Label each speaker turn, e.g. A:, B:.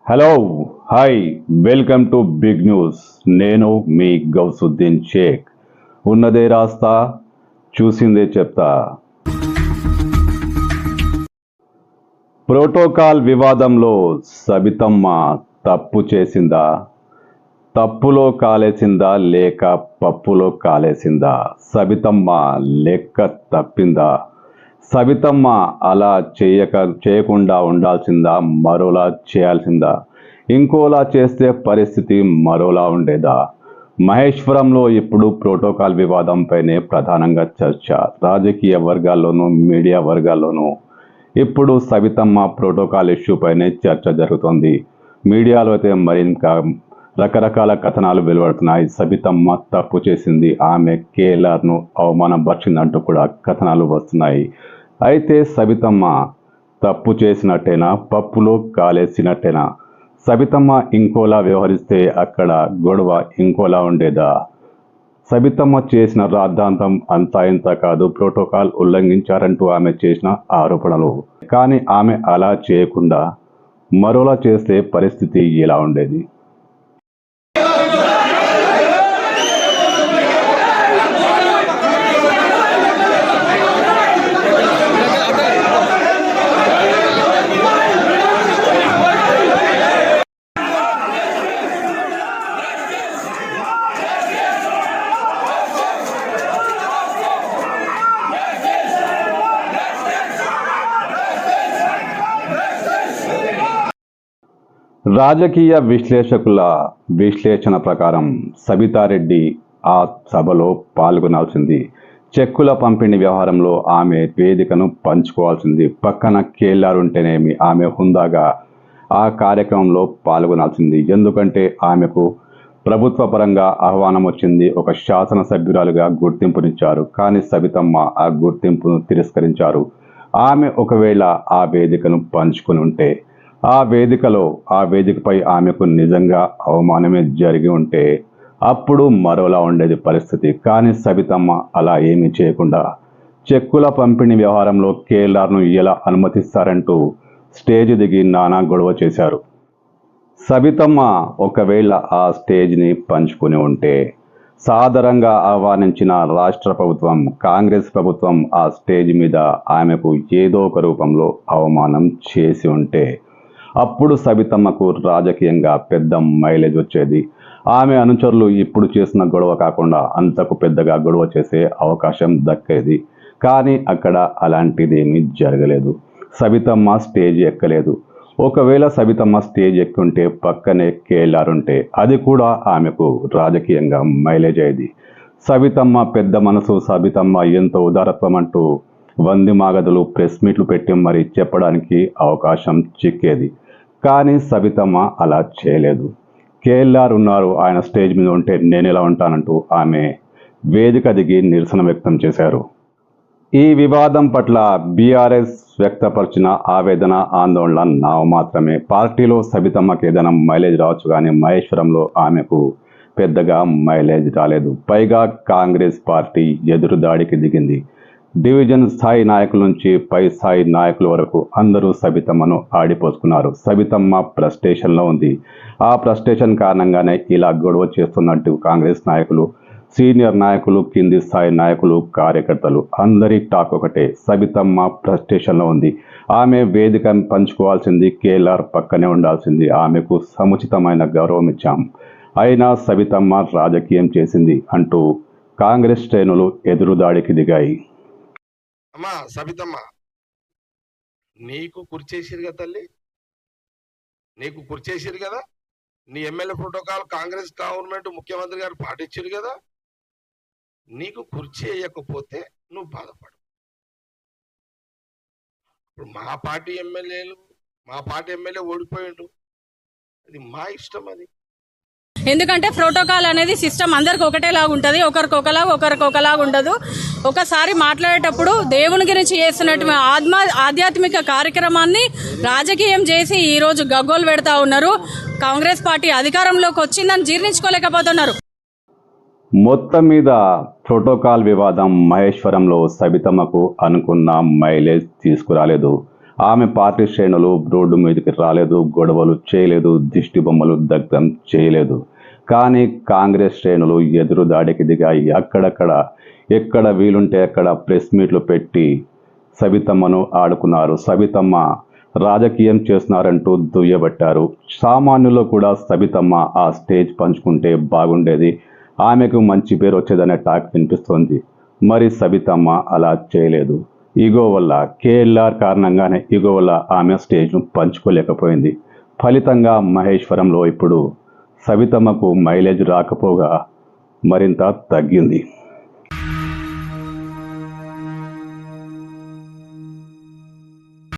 A: Hello hi welcome to big news. నేను మీ గౌసుద్దీన్ షేక్. ఉన్నదే రాస్తా, చూసిందే చెప్తా. ప్రోటోకాల్ వివాదంలో సబితమ్మ తప్పు చేసిందా? తప్పులో కాలేసిందా లేక పప్పులో కాలేసిందా? సబితమ్మ లెక్క తప్పిందా? సబితమ్మ అలా చేయకుండా ఉండాల్సిందా, మరోలా చేయాల్సిందా? ఇంకోలా చేస్తే పరిస్థితి మరోలా ఉండేదా? మహేశ్వరంలో ఇప్పుడు ప్రోటోకాల్ వివాదంపైనే ప్రధానంగా చర్చ. రాజకీయ వర్గాల్లోనూ మీడియా వర్గాల్లోనూ ఇప్పుడు సబితమ్మ ప్రోటోకాల్ ఇష్యూపైనే చర్చ జరుగుతోంది. మీడియాలో అయితే మరింత రకరకాల కథనాలు వెలువడుతున్నాయి. సబితమ్మ తప్పు చేసింది, ఆమె కేఎల్ఆర్ను అవమానపరిచిందంటూ కూడా కథనాలు వస్తున్నాయి. అయితే సబితమ్మ తప్పు చేసినట్టేనా, పప్పులో కాలేసినట్టేనా? సబితమ్మ ఇంకోలా వ్యవహరిస్తే అక్కడ గొడవ ఇంకోలా ఉండేదా? సబితమ్మ చేసిన రాద్ధాంతం అంతా ఇంత కాదు, ప్రోటోకాల్ ఉల్లంఘించారంటూ ఆమె చేసిన ఆరోపణలు. కానీ ఆమె అలా చేయకుండా మరోలా చేస్తే పరిస్థితి ఎలా ఉండేది? రాజకీయ విశ్లేషకుల విశ్లేషణ ప్రకారం సబితారెడ్డి ఆ సభలో పాల్గొనాల్సింది. చెక్కుల పంపిణీ వ్యవహారంలో ఆమె వేదికను పంచుకోవాల్సింది. పక్కన కేఎల్ఆర్ ఉంటేనేమి ఆమె హుందాగా ఆ కార్యక్రమంలో పాల్గొనాల్సింది. ఎందుకంటే ఆమెకు ప్రభుత్వ పరంగా ఆహ్వానం వచ్చింది, ఒక శాసనసభ్యురాలుగా గుర్తింపునిచ్చారు. కానీ సబితమ్మ ఆ గుర్తింపును తిరస్కరించారు. ఆమె ఒకవేళ ఆ వేదికను పంచుకుని ఉంటే, ఆ వేదికపై ఆమెకు నిజంగా అవమానమే జరిగి ఉంటే అప్పుడు మరోలా ఉండేది పరిస్థితి. కానీ సబితమ్మ అలా ఏమీ చేయకుండా చెక్కుల పంపిణీ వ్యవహారంలో కేఎల్ఆర్ను ఎలా అనుమతిస్తారంటూ స్టేజ్ దిగి నానా గొడవ చేశారు. సబితమ్మ ఒకవేళ ఆ స్టేజ్ని పంచుకుని ఉంటే, సాదరంగా ఆహ్వానించిన రాష్ట్ర ప్రభుత్వం, కాంగ్రెస్ ప్రభుత్వం ఆ స్టేజ్ మీద ఆమెకు ఏదో ఒక రూపంలో అవమానం చేసి ఉంటే అప్పుడు సబితమ్మకు రాజకీయంగా పెద్ద మైలేజ్ వచ్చేది. ఆమె అనుచరులు ఇప్పుడు చేసిన గొడవ కాకుండా అంతకు పెద్దగా గొడవ చేసే అవకాశం దక్కేది. కానీ అక్కడ అలాంటిదేమీ జరగలేదు. సబితమ్మ స్టేజ్ ఎక్కలేదు. ఒకవేళ సబితమ్మ స్టేజ్ ఎక్కుంటే పక్కనే కేఎల్ఆర్ ఉంటే అది కూడా ఆమెకు రాజకీయంగా మైలేజ్ అయ్యేది. సబితమ్మ పెద్ద మనసు, సబితమ్మ ఎంతో ఉదారత్వం అంటూ వంది మాగదులు ప్రెస్ మీట్లు పెట్టి మరి చెప్పడానికి అవకాశం చిక్కేది. కానీ సబితమ్మ అలా చేయలేదు. కేఎల్ఆర్ ఉన్నారు, ఆయన స్టేజ్ మీద ఉంటే నేను ఎలా ఉంటానంటూ ఆమె వేదిక దిగి నిరసన వ్యక్తం చేశారు. ఈ వివాదం పట్ల బీఆర్ఎస్ వ్యక్తపరిచిన ఆవేదన, ఆందోళన నామమాత్రమే. పార్టీలో సబితమ్మకి ఏదైనా మైలేజ్ రావచ్చు, కానీ మహేశ్వరంలో ఆమెకు పెద్దగా మైలేజ్ రాలేదు. పైగా కాంగ్రెస్ పార్టీ ఎదురుదాడికి దిగింది. డివిజన్ స్థాయి నాయకుల నుంచి పై స్థాయి నాయకుల వరకు అందరూ సబితమ్మను ఆడిపోసుకున్నారు. సబితమ్మ ఫ్రస్ట్రేషన్లో ఉంది. ఆ ఫ్రస్ట్రేషన్ కారణంగానే ఇలా గొడవ చేస్తున్నట్టు కాంగ్రెస్ నాయకులు, సీనియర్ నాయకులు, కింది స్థాయి నాయకులు, కార్యకర్తలు అందరి టాక్ ఒకటే, సబితమ్మ ఫ్రస్ట్రేషన్లో ఉంది. ఆమె వేదికను పంచుకోవాల్సింది, కేఎల్ఆర్ పక్కనే ఉండాల్సింది. ఆమెకు సముచితమైన గౌరవం ఇచ్చాం, అయినా సబితమ్మ రాజకీయం చేసింది అంటూ కాంగ్రెస్ శ్రేణులు ఎదురుదాడికి దిగాయి.
B: అమ్మా సబితమ్మ, నీకు కుర్చేసిరు కదా తల్లి, నీకు కుర్చేసిరు కదా. నీ ఎమ్మెల్యే ప్రోటోకాల్ కాంగ్రెస్ గవర్నమెంట్ ముఖ్యమంత్రి గారు పాటించారు కదా. నీకు కుర్చీ వేయకపోతే నువ్వు బాధపడు. ఇప్పుడు మా పార్టీ ఎమ్మెల్యే ఓడిపోయిండు, అది మా ఇష్టం. అది
C: ఎందుకంటే ప్రోటోకాల్ అనేది సిస్టమ్ అందరికి ఒకటేలాగా ఉంటుంది, ఒకరికి ఒకలాగా ఉండదు. ఒకసారి మాట్లాడేటప్పుడు దేవుని గురించి చేస్తున్నటువంటి ఆధ్యాత్మిక కార్యక్రమాన్ని రాజకీయం చేసి ఈరోజు గగ్గోలు పెడతా ఉన్నారు. కాంగ్రెస్ పార్టీ అధికారంలోకి వచ్చిందని జీర్ణించుకోలేకపోతున్నారు.
A: మొత్తం మీద ప్రోటోకాల్ వివాదం మహేశ్వరంలో సబితమ్మకు అనుకున్న మైలేజ్ తీసుకురాలేదు. ఆమె పార్టీ శ్రేణులు రోడ్డు మీదకి రాలేదు, గొడవలు చేయలేదు, దిష్టి బొమ్మలు దగ్ధం చేయలేదు. కానీ కాంగ్రెస్ శ్రేణులు ఎదురు దాడికి దిగాయి. ఎక్కడ వీలుంటే అక్కడ ప్రెస్ మీట్లు పెట్టి సబితమ్మను ఆడుకున్నారు. సబితమ్మ రాజకీయం చేస్తున్నారంటూ దుయ్యబట్టారు. సామాన్యుల్లో కూడా సబితమ్మ ఆ స్టేజ్ పంచుకుంటే బాగుండేది, ఆమెకు మంచి పేరు వచ్చేదనే టాక్ వినిపిస్తోంది. మరి సబితమ్మ అలా చేయలేదు. ఈగో వల్ల, కేఎల్ఆర్ కారణంగానే ఈగో వల్ల ఆమె స్టేజ్ను పంచుకోలేకపోయింది. ఫలితంగా మహేశ్వరంలో ఇప్పుడు సబితమ్మకు మైలేజ్ రాకపోగా మరింత తగ్గింది.